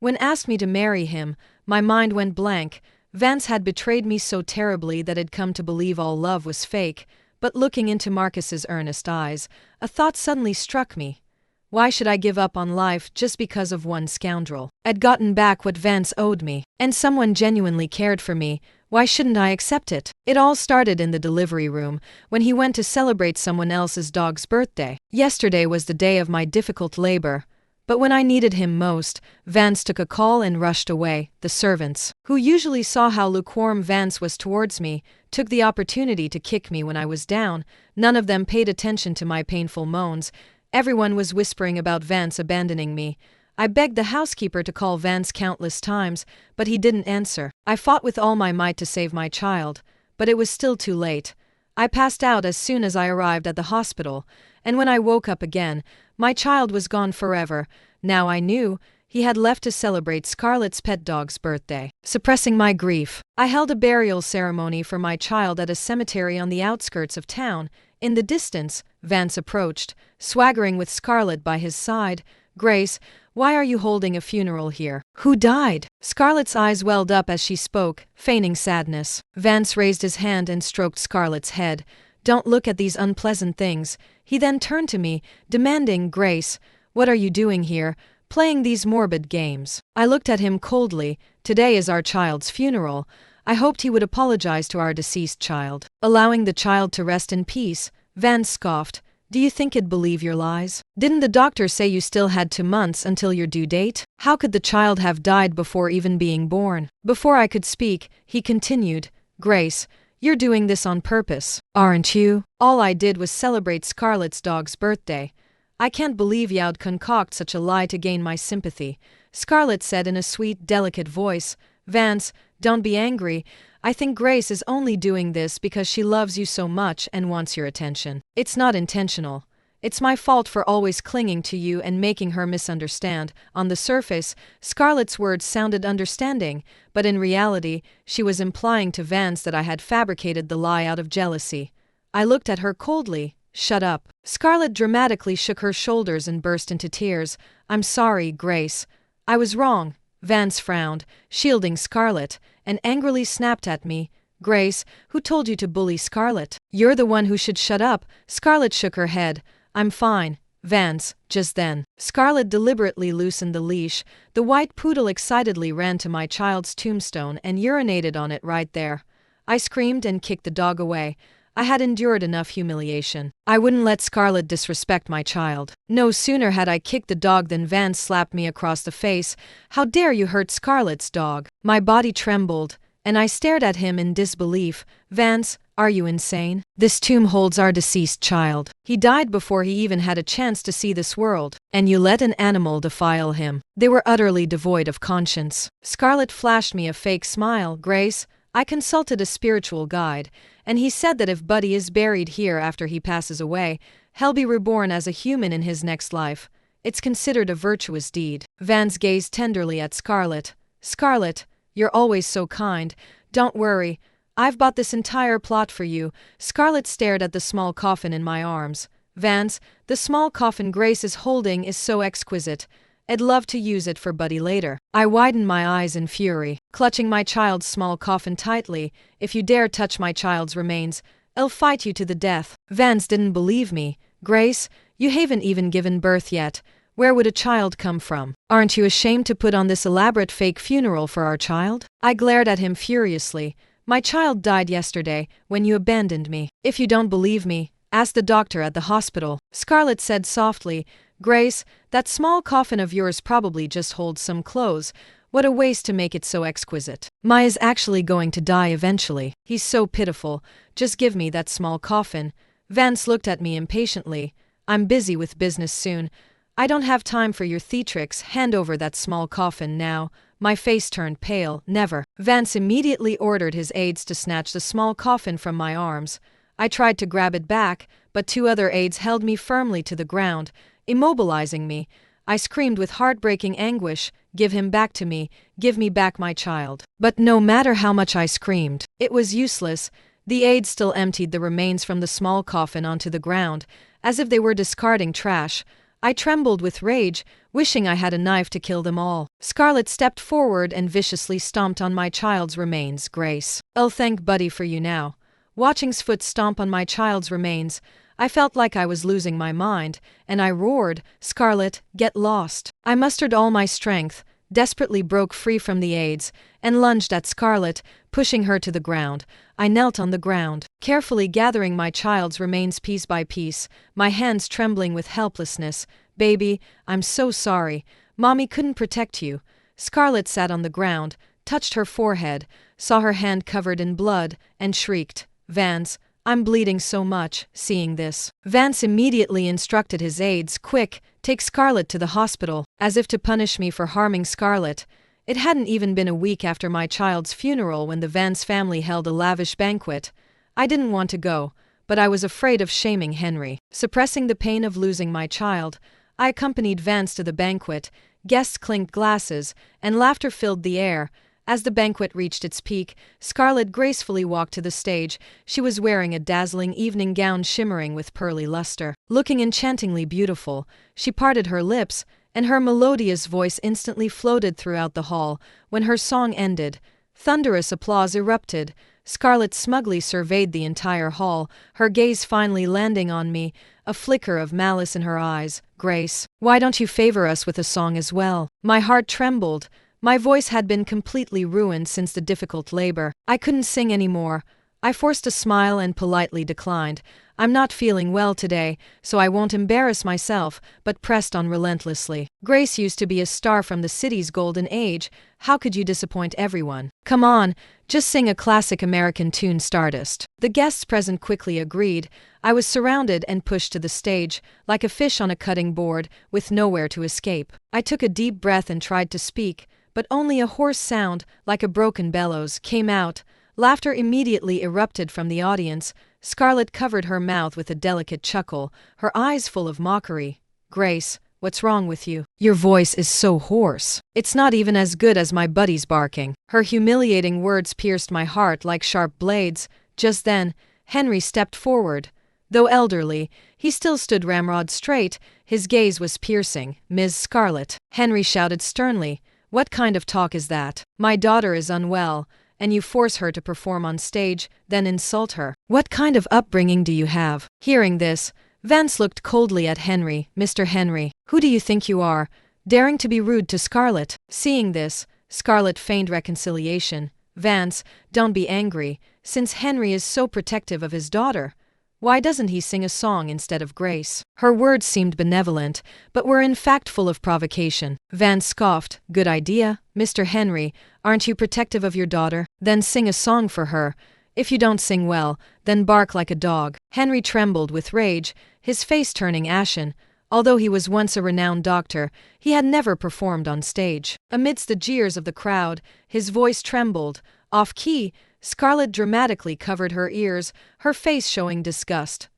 When asked me to marry him, my mind went blank. Vance had betrayed me so terribly that I'd come to believe all love was fake, but looking into Marcus's earnest eyes, a thought suddenly struck me. Why should I give up on life just because of one scoundrel? I'd gotten back what Vance owed me, and someone genuinely cared for me. Why shouldn't I accept it? It all started in the delivery room, when he went to celebrate someone else's dog's birthday. Yesterday was the day of my difficult labor. But when I needed him most, Vance took a call and rushed away. The servants, who usually saw how lukewarm Vance was towards me, took the opportunity to kick me when I was down. None of them paid attention to my painful moans. Everyone was whispering about Vance abandoning me. I begged the housekeeper to call Vance countless times, but he didn't answer. I fought with all my might to save my child, but it was still too late. I passed out as soon as I arrived at the hospital, and when I woke up again, my child was gone forever. Now I knew he had left to celebrate Scarlett's pet dog's birthday. Suppressing my grief, I held a burial ceremony for my child at a cemetery on the outskirts of town. In the distance, Vance approached, swaggering with Scarlett by his side. "Grace, why are you holding a funeral here? Who died?" Scarlett's eyes welled up as she spoke, feigning sadness. Vance raised his hand and stroked Scarlett's head. "Don't look at these unpleasant things." He then turned to me, demanding, "Grace, what are you doing here, playing these morbid games?" I looked at him coldly. Today is our child's funeral. I hoped he would apologize to our deceased child. Allowing the child to rest in peace, Vance scoffed. "Do you think I'd believe your lies? Didn't the doctor say you still had 2 months until your due date? How could the child have died before even being born?" Before I could speak, he continued, "Grace, you're doing this on purpose, aren't you? All I did was celebrate Scarlett's dog's birthday. I can't believe you'd concoct such a lie to gain my sympathy." Scarlett said in a sweet, delicate voice. "Vance, don't be angry. I think Grace is only doing this because she loves you so much and wants your attention. It's not intentional. It's my fault for always clinging to you and making her misunderstand." On the surface, Scarlett's words sounded understanding, but in reality, she was implying to Vance that I had fabricated the lie out of jealousy. I looked at her coldly. "Shut up." Scarlett dramatically shook her shoulders and burst into tears. "I'm sorry, Grace. I was wrong." Vance frowned, shielding Scarlett, and angrily snapped at me. "Grace, who told you to bully Scarlett? You're the one who should shut up." Scarlett shook her head. "I'm fine, Vance." Just then, Scarlett deliberately loosened the leash. The white poodle excitedly ran to my child's tombstone and urinated on it right there. I screamed and kicked the dog away. I had endured enough humiliation. I wouldn't let Scarlett disrespect my child. No sooner had I kicked the dog than Vance slapped me across the face. "How dare you hurt Scarlett's dog?" My body trembled, and I stared at him in disbelief. "Vance, are you insane? This tomb holds our deceased child. He died before he even had a chance to see this world, and you let an animal defile him." They were utterly devoid of conscience. Scarlett flashed me a fake smile. "Grace, I consulted a spiritual guide, and he said that if Buddy is buried here after he passes away, he'll be reborn as a human in his next life. It's considered a virtuous deed." Vance gazed tenderly at Scarlett. "Scarlett, you're always so kind. Don't worry, I've bought this entire plot for you." Scarlett stared at the small coffin in my arms. "Vance, the small coffin Grace is holding is so exquisite. I'd love to use it for Buddy later." I widened my eyes in fury, clutching my child's small coffin tightly. "If you dare touch my child's remains, I'll fight you to the death." Vance didn't believe me. "Grace, you haven't even given birth yet. Where would a child come from? Aren't you ashamed to put on this elaborate fake funeral for our child?" I glared at him furiously. "My child died yesterday, when you abandoned me. If you don't believe me, ask the doctor at the hospital." Scarlett said softly, "Grace, that small coffin of yours probably just holds some clothes. What a waste to make it so exquisite. Maya's actually going to die eventually. He's so pitiful. Just give me that small coffin." Vance looked at me impatiently. "I'm busy with business soon. I don't have time for your theatrics. Hand over that small coffin now." My face turned pale. "Never." Vance immediately ordered his aides to snatch the small coffin from my arms. I tried to grab it back, but 2 other aides held me firmly to the ground, immobilizing me. I screamed with heartbreaking anguish, "Give him back to me, give me back my child." But no matter how much I screamed, it was useless. The aides still emptied the remains from the small coffin onto the ground, as if they were discarding trash. I trembled with rage, wishing I had a knife to kill them all. Scarlett stepped forward and viciously stomped on my child's remains. Grace. I'll thank Buddy for you now. Watching's foot stomp on my child's remains, I felt like I was losing my mind, and I roared, Scarlett, get lost. I mustered all my strength, desperately broke free from the aids, and lunged at Scarlett, pushing her to the ground. I knelt on the ground, carefully gathering my child's remains piece by piece, my hands trembling with helplessness. Baby, I'm so sorry. Mommy couldn't protect you. Scarlett sat on the ground, touched her forehead, saw her hand covered in blood, and shrieked, Vance, I'm bleeding so much. Seeing this, Vance immediately instructed his aides, quick, take Scarlett to the hospital, as if to punish me for harming Scarlett. It hadn't even been a week after my child's funeral when the Vance family held a lavish banquet. I didn't want to go, but I was afraid of shaming Henry. Suppressing the pain of losing my child, I accompanied Vance to the banquet. Guests clinked glasses, and laughter filled the air. As the banquet reached its peak, Scarlett gracefully walked to the stage. She was wearing a dazzling evening gown shimmering with pearly luster. Looking enchantingly beautiful, she parted her lips, and her melodious voice instantly floated throughout the hall. When her song ended, thunderous applause erupted. Scarlett smugly surveyed the entire hall, her gaze finally landing on me, a flicker of malice in her eyes. Grace, why don't you favor us with a song as well? My heart trembled. My voice had been completely ruined since the difficult labor. I couldn't sing anymore. I forced a smile and politely declined. I'm not feeling well today, so I won't embarrass myself, but pressed on relentlessly. Grace used to be a star from the city's golden age. How could you disappoint everyone? Come on, just sing a classic American tune, Stardust. The guests present quickly agreed. I was surrounded and pushed to the stage, like a fish on a cutting board, with nowhere to escape. I took a deep breath and tried to speak, but only a hoarse sound, like a broken bellows, came out. Laughter immediately erupted from the audience. Scarlett covered her mouth with a delicate chuckle, her eyes full of mockery. Grace, what's wrong with you? Your voice is so hoarse. It's not even as good as my buddy's barking. Her humiliating words pierced my heart like sharp blades. Just then, Henry stepped forward. Though elderly, he still stood ramrod straight. His gaze was piercing. Ms. Scarlett, Henry shouted sternly. What kind of talk is that? My daughter is unwell, and you force her to perform on stage, then insult her. What kind of upbringing do you have? Hearing this, Vance looked coldly at Henry. Mr. Henry, who do you think you are, daring to be rude to Scarlett? Seeing this, Scarlett feigned reconciliation. Vance, don't be angry, since Henry is so protective of his daughter. Why doesn't he sing a song instead of Grace? Her words seemed benevolent, but were in fact full of provocation. Vance scoffed. Good idea, Mr. Henry. Aren't you protective of your daughter? Then sing a song for her. If you don't sing well, then bark like a dog. Henry trembled with rage, his face turning ashen. Although he was once a renowned doctor, he had never performed on stage. Amidst the jeers of the crowd, his voice trembled. Off-key, Scarlett dramatically covered her ears, her face showing disgust.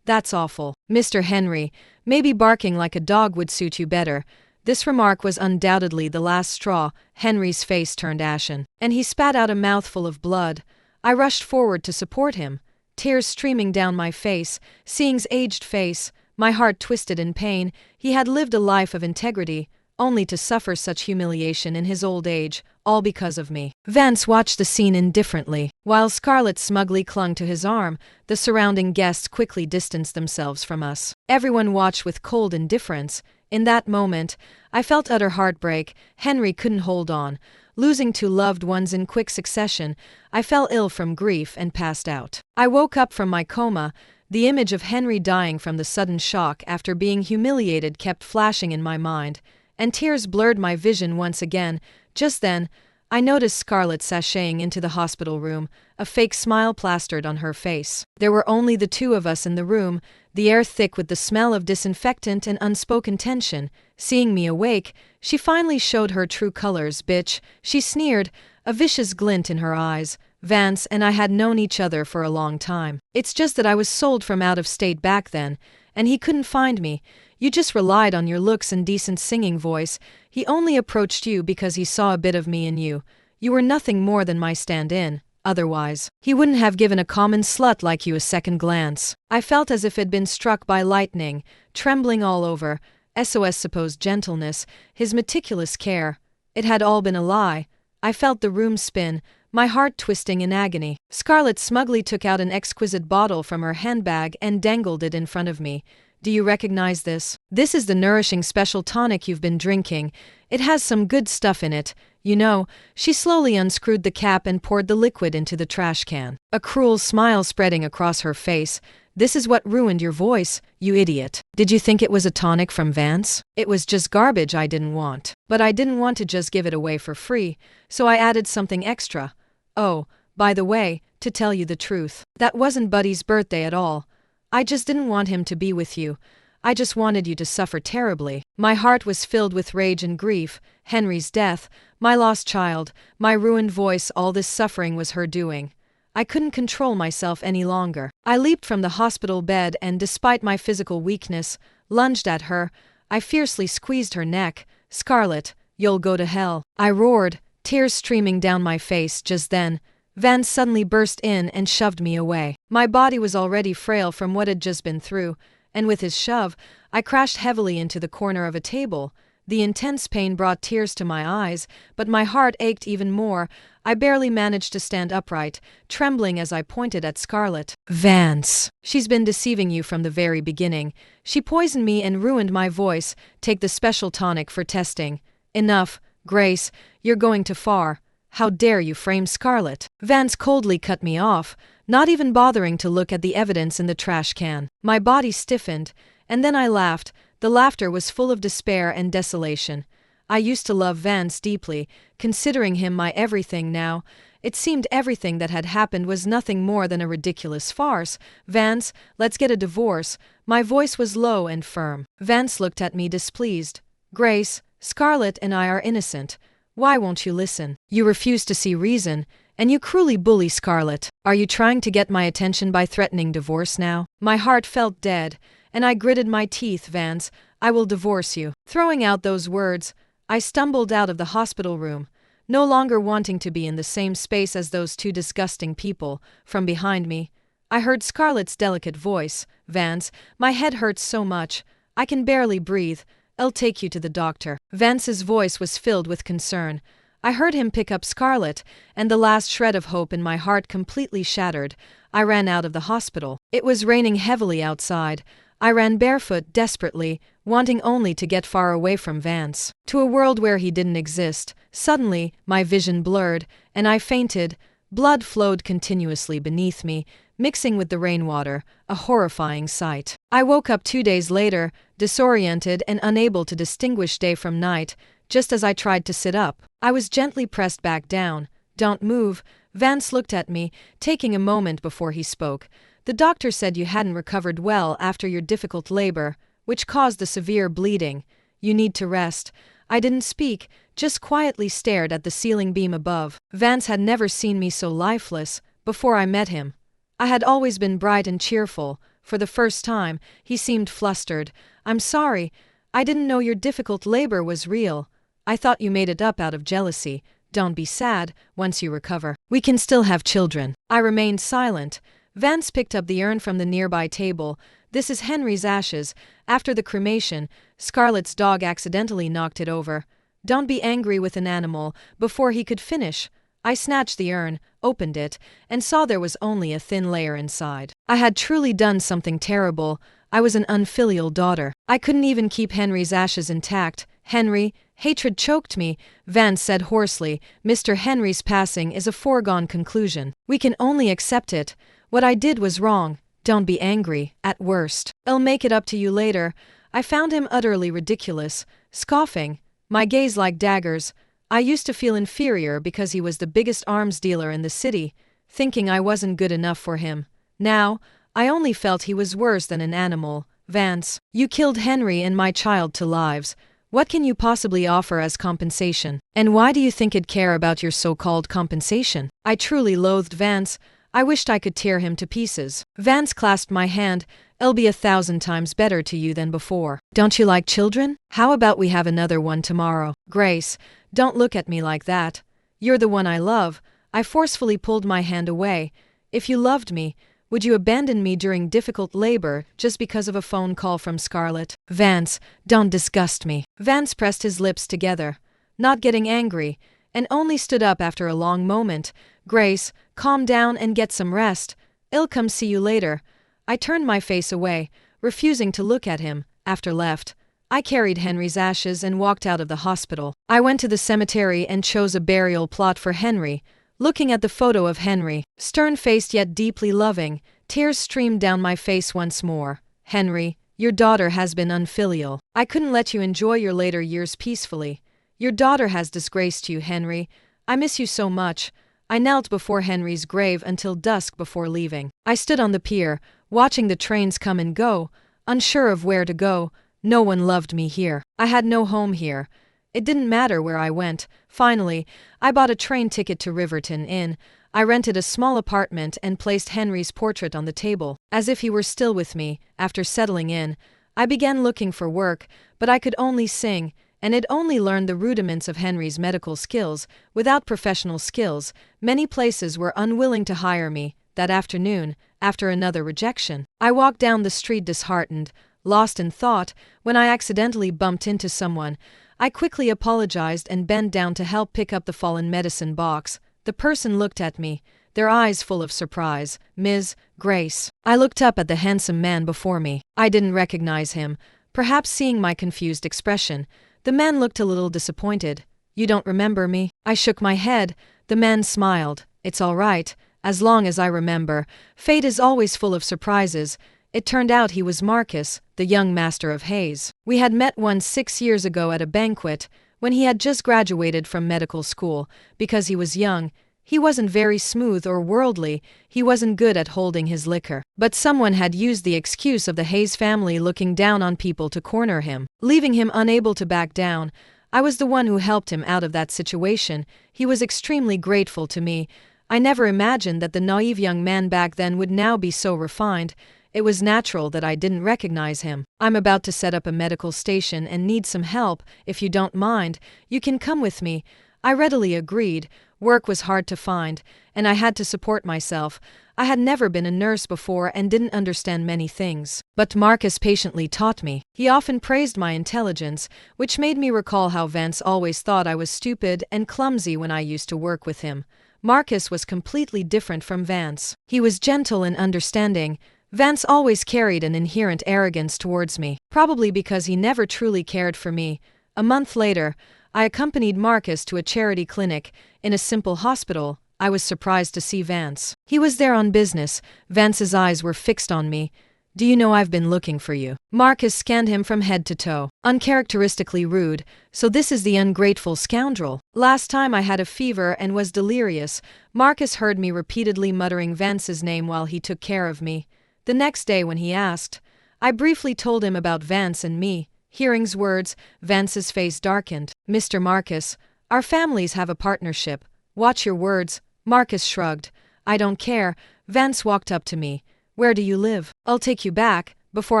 That's awful. Mr. Henry, maybe barking like a dog would suit you better. This remark was undoubtedly the last straw. Henry's face turned ashen, and he spat out a mouthful of blood. I rushed forward to support him, tears streaming down my face. Seeing's aged face, my heart twisted in pain. He had lived a life of integrity, only to suffer such humiliation in his old age, all because of me. Vance watched the scene indifferently. While Scarlett smugly clung to his arm, the surrounding guests quickly distanced themselves from us. Everyone watched with cold indifference. In that moment, I felt utter heartbreak. Henry couldn't hold on. Losing two loved ones in quick succession, I fell ill from grief and passed out. I woke up from my coma. The image of Henry dying from the sudden shock after being humiliated kept flashing in my mind, and tears blurred my vision once again. Just then, I noticed Scarlett sashaying into the hospital room, a fake smile plastered on her face. There were only the two of us in the room, the air thick with the smell of disinfectant and unspoken tension. Seeing me awake, she finally showed her true colors. Bitch, she sneered, a vicious glint in her eyes. Vance and I had known each other for a long time. It's just that I was sold from out of state back then, and he couldn't find me. You just relied on your looks and decent singing voice. He only approached you because he saw a bit of me in you. You were nothing more than my stand-in. otherwise. He wouldn't have given a common slut like you a second glance. I felt as if I'd been struck by lightning, trembling all over. SOS supposed gentleness, his meticulous care. It had all been a lie. I felt the room spin, my heart twisting in agony. Scarlett smugly took out an exquisite bottle from her handbag and dangled it in front of me. Do you recognize this? This is the nourishing special tonic you've been drinking. It has some good stuff in it. You know, she slowly unscrewed the cap and poured the liquid into the trash can. A cruel smile spreading across her face. This is what ruined your voice, you idiot. Did you think it was a tonic from Vance? It was just garbage I didn't want. But I didn't want to just give it away for free, so I added something extra. Oh, by the way, to tell you the truth, that wasn't Buddy's birthday at all. I just didn't want him to be with you. I just wanted you to suffer terribly. My heart was filled with rage and grief. Henry's death, my lost child, my ruined voice, all this suffering was her doing. I couldn't control myself any longer. I leaped from the hospital bed and, despite my physical weakness, lunged at her. I fiercely squeezed her neck. Scarlett, you'll go to hell. I roared, tears streaming down my face. Just then, Vance suddenly burst in and shoved me away. My body was already frail from what had just been through, and with his shove, I crashed heavily into the corner of a table. The intense pain brought tears to my eyes, but my heart ached even more. I barely managed to stand upright, trembling as I pointed at Scarlett. Vance, she's been deceiving you from the very beginning. She poisoned me and ruined my voice. Take the special tonic for testing. Enough, Grace, you're going too far. How dare you frame Scarlett? Vance coldly cut me off, not even bothering to look at the evidence in the trash can. My body stiffened, and then I laughed. The laughter was full of despair and desolation. I used to love Vance deeply, considering him my everything. Now, it seemed everything that had happened was nothing more than a ridiculous farce. Vance, let's get a divorce. My voice was low and firm. Vance looked at me displeased. Grace, Scarlett and I are innocent. Why won't you listen? You refuse to see reason, and you cruelly bully Scarlett. Are you trying to get my attention by threatening divorce now? My heart felt dead, and I gritted my teeth. Vance, I will divorce you. Throwing out those words, I stumbled out of the hospital room, no longer wanting to be in the same space as those two disgusting people. From behind me, I heard Scarlett's delicate voice. Vance, my head hurts so much, I can barely breathe. I'll take you to the doctor. Vance's voice was filled with concern. I heard him pick up Scarlett, and the last shred of hope in my heart completely shattered. I ran out of the hospital. It was raining heavily outside. I ran barefoot desperately, wanting only to get far away from Vance, to a world where he didn't exist. Suddenly, my vision blurred, and I fainted. Blood flowed continuously beneath me, mixing with the rainwater, a horrifying sight. I woke up 2 days later, disoriented and unable to distinguish day from night. Just as I tried to sit up, I was gently pressed back down. Don't move. Vance looked at me, taking a moment before he spoke. The doctor said you hadn't recovered well after your difficult labor, which caused the severe bleeding. You need to rest. I didn't speak, just quietly stared at the ceiling beam above. Vance had never seen me so lifeless before I met him. I had always been bright and cheerful. For the first time, he seemed flustered. I'm sorry. I didn't know your difficult labor was real. I thought you made it up out of jealousy. Don't be sad. Once you recover, we can still have children. I remained silent. Vance picked up the urn from the nearby table. This is Henry's ashes. After the cremation, Scarlett's dog accidentally knocked it over. Don't be angry with an animal. Before he could finish, I snatched the urn, opened it, and saw there was only a thin layer inside. I had truly done something terrible. I was an unfilial daughter. I couldn't even keep Henry's ashes intact. Henry, hatred choked me. Vance said hoarsely, Mr. Henry's passing is a foregone conclusion. We can only accept it. What I did was wrong. Don't be angry, at worst. I'll make it up to you later. I found him utterly ridiculous, scoffing, my gaze like daggers. I used to feel inferior because he was the biggest arms dealer in the city, thinking I wasn't good enough for him. Now, I only felt he was worse than an animal. Vance, you killed Henry and my child to lives. What can you possibly offer as compensation? And why do you think I'd care about your so-called compensation? I truly loathed Vance. I wished I could tear him to pieces. Vance clasped my hand. I'll be 1,000 times better to you than before. Don't you like children? How about we have another one tomorrow? Grace, don't look at me like that. You're the one I love. I forcefully pulled my hand away. If you loved me, would you abandon me during difficult labor just because of a phone call from Scarlett? Vance, don't disgust me. Vance pressed his lips together, not getting angry, and only stood up after a long moment. Grace, calm down and get some rest. I'll come see you later. I turned my face away, refusing to look at him. After left, I carried Henry's ashes and walked out of the hospital. I went to the cemetery and chose a burial plot for Henry. Looking at the photo of Henry, stern-faced yet deeply loving, tears streamed down my face once more. Henry, your daughter has been unfilial. I couldn't let you enjoy your later years peacefully. Your daughter has disgraced you, Henry. I miss you so much. I knelt before Henry's grave until dusk before leaving. I stood on the pier, watching the trains come and go, unsure of where to go. No one loved me here. I had no home here. It didn't matter where I went. Finally, I bought a train ticket to Riverton Inn. I rented a small apartment and placed Henry's portrait on the table, as if he were still with me. After settling in, I began looking for work, but I could only sing, and had only learned the rudiments of Henry's medical skills. Without professional skills, many places were unwilling to hire me. That afternoon, after another rejection, I walked down the street disheartened, lost in thought, when I accidentally bumped into someone. I quickly apologized and bent down to help pick up the fallen medicine box. The person looked at me, their eyes full of surprise. Ms. Grace. I looked up at the handsome man before me. I didn't recognize him, perhaps seeing my confused expression. The man looked a little disappointed. You don't remember me? I shook my head. The man smiled. It's all right, as long as I remember. Fate is always full of surprises. It turned out he was Marcus, the young master of Hayes. We had met once 6 years ago at a banquet, when he had just graduated from medical school. Because he was young, he wasn't very smooth or worldly, he wasn't good at holding his liquor. But someone had used the excuse of the Hayes family looking down on people to corner him, leaving him unable to back down. I was the one who helped him out of that situation. He was extremely grateful to me. I never imagined that the naive young man back then would now be so refined. It was natural that I didn't recognize him. I'm about to set up a medical station and need some help. If you don't mind, you can come with me. I readily agreed. Work was hard to find, and I had to support myself. I had never been a nurse before and didn't understand many things. But Marcus patiently taught me. He often praised my intelligence, which made me recall how Vance always thought I was stupid and clumsy when I used to work with him. Marcus was completely different from Vance. He was gentle and understanding. Vance always carried an inherent arrogance towards me, probably because he never truly cared for me. A month later, I accompanied Marcus to a charity clinic. In a simple hospital, I was surprised to see Vance. He was there on business. Vance's eyes were fixed on me. Do you know I've been looking for you? Marcus scanned him from head to toe. Uncharacteristically rude. So this is the ungrateful scoundrel. Last time I had a fever and was delirious. Marcus heard me repeatedly muttering Vance's name while he took care of me. The next day when he asked, I briefly told him about Vance and me. Hearing's words, Vance's face darkened. Mr. Marcus, our families have a partnership. Watch your words. Marcus shrugged. I don't care. Vance walked up to me. Where do you live? I'll take you back. Before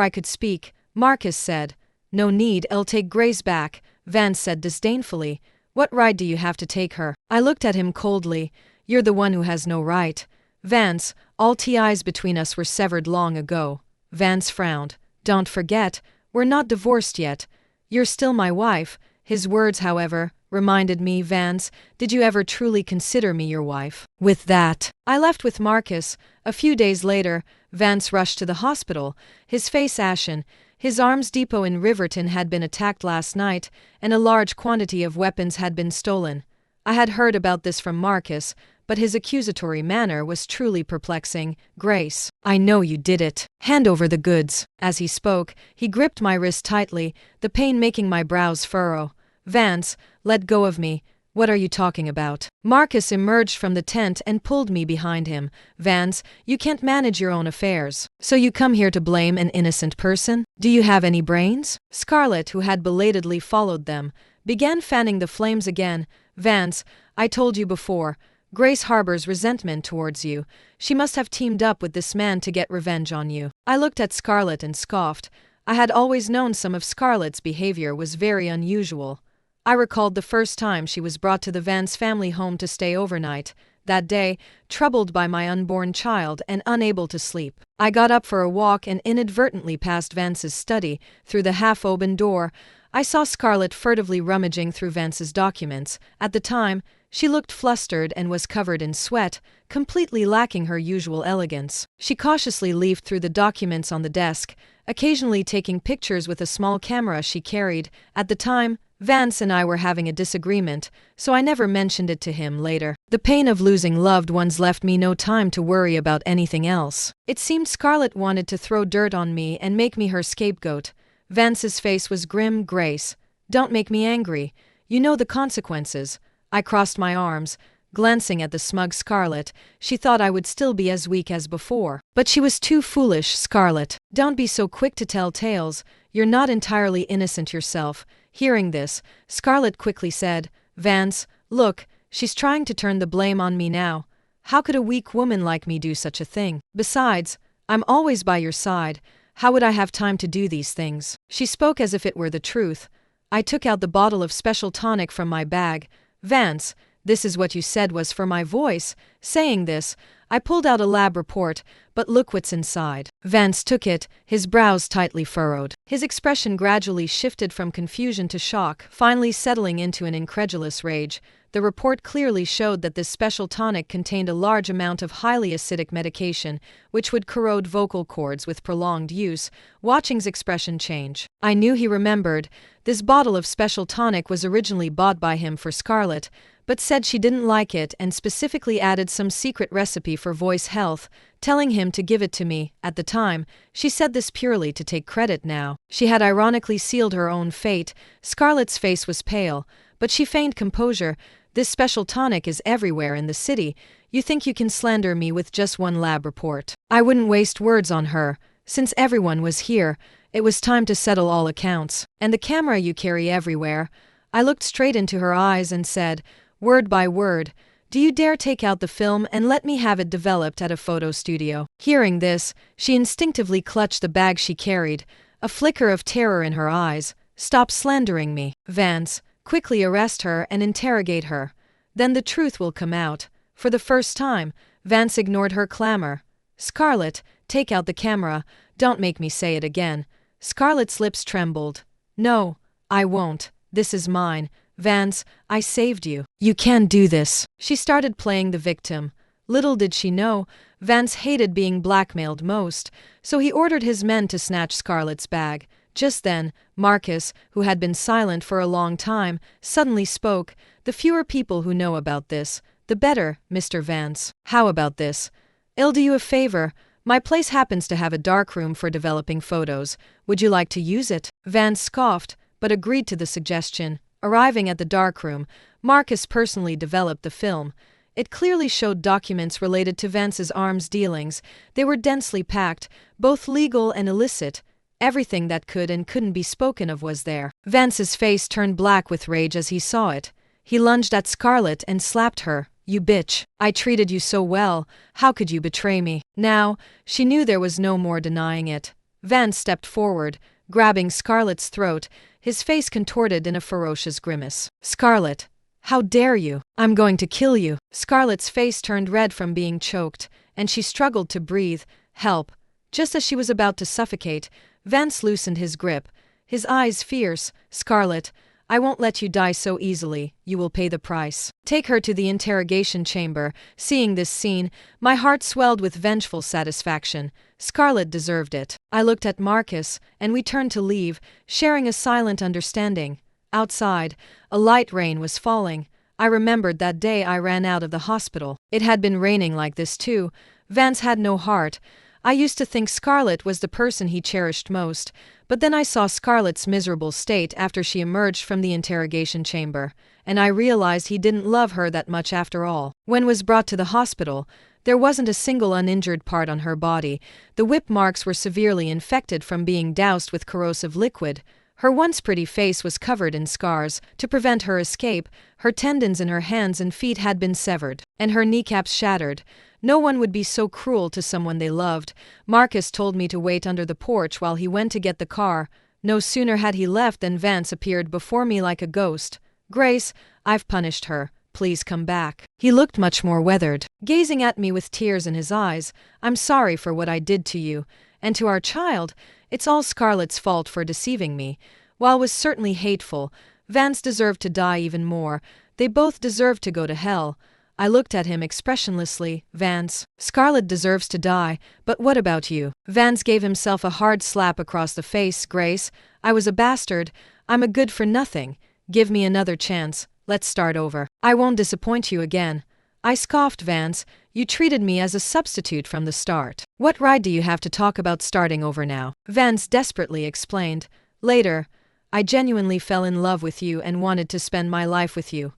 I could speak, Marcus said, No need, I'll take Grace back. Vance said disdainfully, What right do you have to take her? I looked at him coldly. You're the one who has no right. Vance, all ties between us were severed long ago. Vance frowned. Don't forget, we're not divorced yet. You're still my wife. His words, however, reminded me, Vance, did you ever truly consider me your wife? With that, I left with Marcus. A few days later, Vance rushed to the hospital, his face ashen. His arms depot in Riverton had been attacked last night, and a large quantity of weapons had been stolen. I had heard about this from Marcus, but his accusatory manner was truly perplexing. Grace, I know you did it. Hand over the goods. As he spoke, he gripped my wrist tightly, the pain making my brows furrow. Vance, let go of me. What are you talking about? Marcus emerged from the tent and pulled me behind him. Vance, you can't manage your own affairs. So you come here to blame an innocent person? Do you have any brains? Scarlett, who had belatedly followed them, began fanning the flames again. Vance, I told you before, Grace harbors resentment towards you. She must have teamed up with this man to get revenge on you. I looked at Scarlett and scoffed. I had always known some of Scarlett's behavior was very unusual. I recalled the first time she was brought to the Vance family home to stay overnight. that day, troubled by my unborn child and unable to sleep. I got up for a walk and inadvertently passed Vance's study. Through the half-open door, I saw Scarlett furtively rummaging through Vance's documents. At the time, she looked flustered and was covered in sweat, completely lacking her usual elegance. She cautiously leafed through the documents on the desk, occasionally taking pictures with a small camera she carried. At the time, Vance and I were having a disagreement, so I never mentioned it to him later. The pain of losing loved ones left me no time to worry about anything else. It seemed Scarlett wanted to throw dirt on me and make me her scapegoat. Vance's face was grim. Grace, don't make me angry. You know the consequences. I crossed my arms, glancing at the smug Scarlett. She thought I would still be as weak as before. But she was too foolish. Scarlett, don't be so quick to tell tales. You're not entirely innocent yourself. Hearing this, Scarlett quickly said, Vance, look, she's trying to turn the blame on me now. How could a weak woman like me do such a thing? Besides, I'm always by your side. How would I have time to do these things? She spoke as if it were the truth. I took out the bottle of special tonic from my bag. Vance, this is what you said was for my voice. Saying this, I pulled out a lab report, but look what's inside. Vance took it, his brows tightly furrowed. His expression gradually shifted from confusion to shock, finally settling into an incredulous rage. The report clearly showed that this special tonic contained a large amount of highly acidic medication, which would corrode vocal cords with prolonged use. Watching's expression change. I knew he remembered. This bottle of special tonic was originally bought by him for Scarlett, but said she didn't like it and specifically added some secret recipe for voice health, telling him to give it to me. At the time, she said this purely to take credit. Now, she had ironically sealed her own fate. Scarlett's face was pale, but she feigned composure. This special tonic is everywhere in the city. You think you can slander me with just one lab report? I wouldn't waste words on her. Since everyone was here, it was time to settle all accounts. And the camera you carry everywhere. I looked straight into her eyes and said, word by word, do you dare take out the film and let me have it developed at a photo studio? Hearing this, she instinctively clutched the bag she carried, a flicker of terror in her eyes. Stop slandering me. Vance, quickly arrest her and interrogate her. Then the truth will come out. For the first time, Vance ignored her clamor. Scarlett, take out the camera. Don't make me say it again. Scarlett's lips trembled. No, I won't. This is mine. Vance, I saved you. You can't do this. She started playing the victim. Little did she know, Vance hated being blackmailed most, so he ordered his men to snatch Scarlett's bag. Just then, Marcus, who had been silent for a long time, suddenly spoke. The fewer people who know about this, the better, Mr. Vance. How about this? I'll do you a favor. My place happens to have a darkroom for developing photos. Would you like to use it? Vance scoffed, but agreed to the suggestion. Arriving at the darkroom, Marcus personally developed the film. It clearly showed documents related to Vance's arms dealings. They were densely packed, both legal and illicit. Everything that could and couldn't be spoken of was there. Vance's face turned black with rage as he saw it. He lunged at Scarlett and slapped her. You bitch. I treated you so well. How could you betray me? Now, she knew there was no more denying it. Vance stepped forward, grabbing Scarlett's throat, his face contorted in a ferocious grimace. Scarlett, how dare you? I'm going to kill you. Scarlett's face turned red from being choked, and she struggled to breathe. Help. Just as she was about to suffocate, Vance loosened his grip, his eyes fierce. Scarlett, I won't let you die so easily. You will pay the price. Take her to the interrogation chamber. Seeing this scene, my heart swelled with vengeful satisfaction. Scarlett deserved it. I looked at Marcus, and we turned to leave, sharing a silent understanding. Outside, a light rain was falling. I remembered that day I ran out of the hospital. It had been raining like this too. Vance had no heart. I used to think Scarlett was the person he cherished most, but then I saw Scarlett's miserable state after she emerged from the interrogation chamber, and I realized he didn't love her that much after all. When was brought to the hospital, there wasn't a single uninjured part on her body. The whip marks were severely infected from being doused with corrosive liquid. Her once pretty face was covered in scars. To prevent her escape, her tendons in her hands and feet had been severed, and her kneecaps shattered. No one would be so cruel to someone they loved. Marcus told me to wait under the porch while he went to get the car. No sooner had he left than Vance appeared before me like a ghost. Grace, I've punished her. please come back." He looked much more weathered, gazing at me with tears in his eyes. "I'm sorry for what I did to you, and to our child. It's all Scarlett's fault for deceiving me. While was certainly hateful, Vance deserved to die even more. They both deserved to go to hell." I looked at him expressionlessly. "Vance, Scarlett deserves to die, but what about you?" Vance gave himself a hard slap across the face. "Grace, I was a bastard. I'm a good for nothing. Give me another chance. Let's start over. I won't disappoint you again." I scoffed. "Vance, you treated me as a substitute from the start. What right do you have to talk about starting over now?" Vance desperately explained. "Later, I genuinely fell in love with you and wanted to spend my life with you.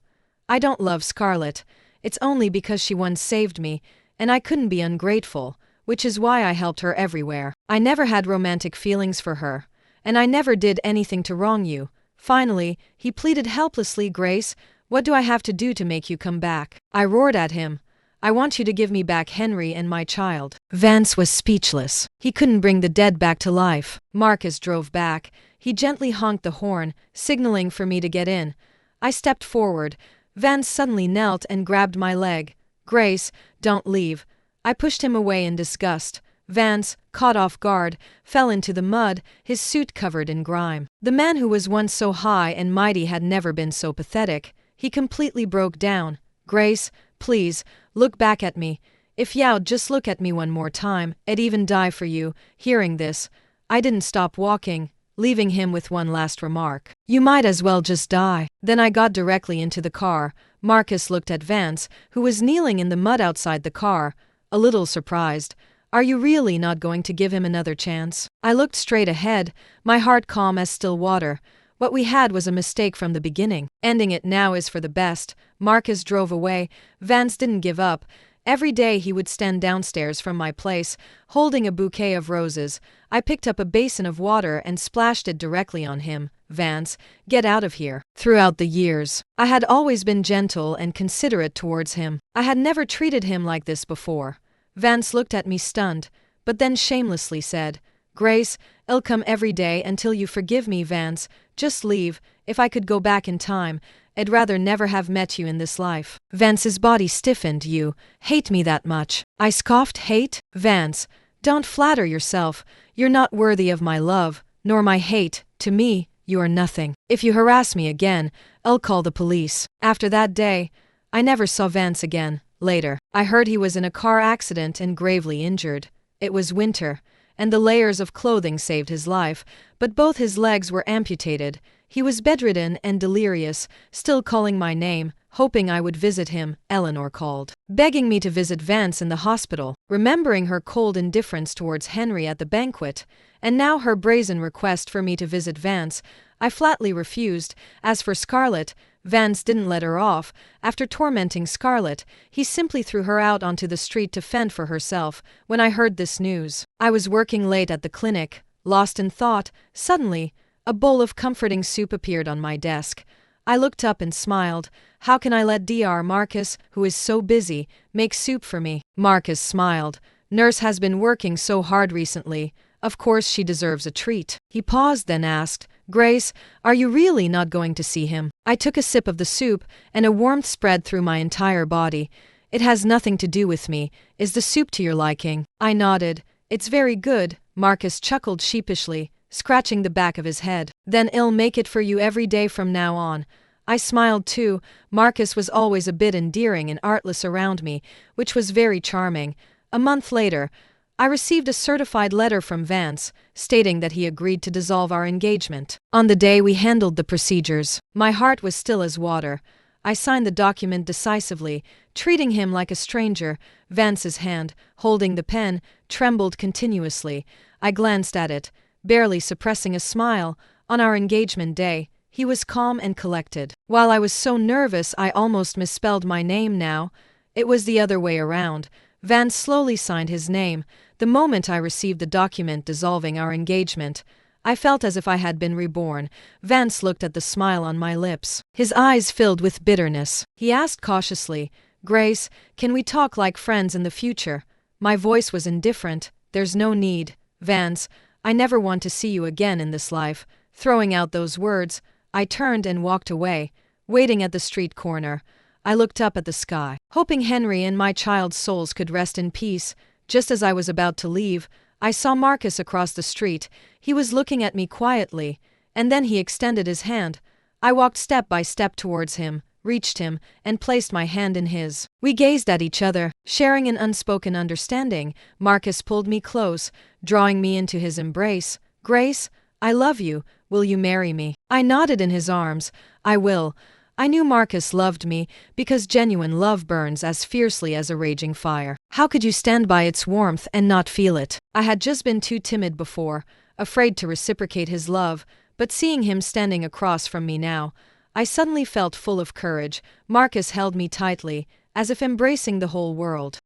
I don't love Scarlett. It's only because she once saved me, and I couldn't be ungrateful, which is why I helped her everywhere. I never had romantic feelings for her, and I never did anything to wrong you." Finally, he pleaded helplessly. "Grace, what do I have to do to make you come back?" I roared at him. "I want you to give me back Henry and my child." Vance was speechless. He couldn't bring the dead back to life. Marcus drove back. He gently honked the horn, signaling for me to get in. I stepped forward. Vance suddenly knelt and grabbed my leg. "Grace, don't leave." I pushed him away in disgust. Vance, caught off guard, fell into the mud, his suit covered in grime. The man who was once so high and mighty had never been so pathetic. He completely broke down. "Grace, please, look back at me. If you'd just look at me one more time, I'd even die for you." Hearing this, I didn't stop walking, leaving him with one last remark. "You might as well just die." Then I got directly into the car. Marcus looked at Vance, who was kneeling in the mud outside the car, a little surprised. "Are you really not going to give him another chance?" I looked straight ahead, my heart calm as still water. What we had was a mistake from the beginning. Ending it now is for the best. Marcus drove away. Vance didn't give up. Every day he would stand downstairs from my place, holding a bouquet of roses. I picked up a basin of water and splashed it directly on him. "Vance, get out of here." Throughout the years, I had always been gentle and considerate towards him. I had never treated him like this before. Vance looked at me stunned, but then shamelessly said, "Grace, I'll come every day until you forgive me. Vance, just leave. If I could go back in time, I'd rather never have met you in this life." Vance's body stiffened. "You hate me that much?" I scoffed. "Hate? Vance, don't flatter yourself. You're not worthy of my love, nor my hate. To me, you are nothing. If you harass me again, I'll call the police." After that day, I never saw Vance again. Later, I heard he was in a car accident and gravely injured. It was winter, and the layers of clothing saved his life, but both his legs were amputated. He was bedridden and delirious, still calling my name, hoping I would visit him. Eleanor called, begging me to visit Vance in the hospital, remembering her cold indifference towards Henry at the banquet, and now her brazen request for me to visit Vance. I flatly refused. As for Scarlett, Vance didn't let her off. After tormenting Scarlett, he simply threw her out onto the street to fend for herself. When I heard this news, I was working late at the clinic, lost in thought. Suddenly, a bowl of comforting soup appeared on my desk. I looked up and smiled. "How can I let Dr. Marcus, who is so busy, make soup for me?" Marcus smiled. "Nurse has been working so hard recently. Of course she deserves a treat." He paused, then asked, "Grace, are you really not going to see him?" I took a sip of the soup, and a warmth spread through my entire body. "It has nothing to do with me. Is the soup to your liking?" I nodded. "It's very good." Marcus chuckled sheepishly, scratching the back of his head. "Then I'll make it for you every day from now on." I smiled too. Marcus was always a bit endearing and artless around me, which was very charming. A month later, I received a certified letter from Vance, stating that he agreed to dissolve our engagement. On the day we handled the procedures, my heart was still as water. I signed the document decisively, treating him like a stranger. Vance's hand, holding the pen, trembled continuously. I glanced at it, barely suppressing a smile. On our engagement day, he was calm and collected. While I was so nervous I almost misspelled my name now. It was the other way around. Vance slowly signed his name. The moment I received the document dissolving our engagement, I felt as if I had been reborn. Vance looked at the smile on my lips. His eyes filled with bitterness. He asked cautiously, "Grace, can we talk like friends in the future?" My voice was indifferent. "There's no need. Vance, I never want to see you again in this life." Throwing out those words, I turned and walked away. Waiting at the street corner, I looked up at the sky, hoping Henry and my child's souls could rest in peace. Just as I was about to leave, I saw Marcus across the street. He was looking at me quietly, and then he extended his hand. I walked step by step towards him, reached him, and placed my hand in his. We gazed at each other, sharing an unspoken understanding. Marcus pulled me close, drawing me into his embrace. "Grace, I love you. Will you marry me?" I nodded in his arms. "I will." I knew Marcus loved me, because genuine love burns as fiercely as a raging fire. How could you stand by its warmth and not feel it? I had just been too timid before, afraid to reciprocate his love, but seeing him standing across from me now, I suddenly felt full of courage. Marcus held me tightly, as if embracing the whole world.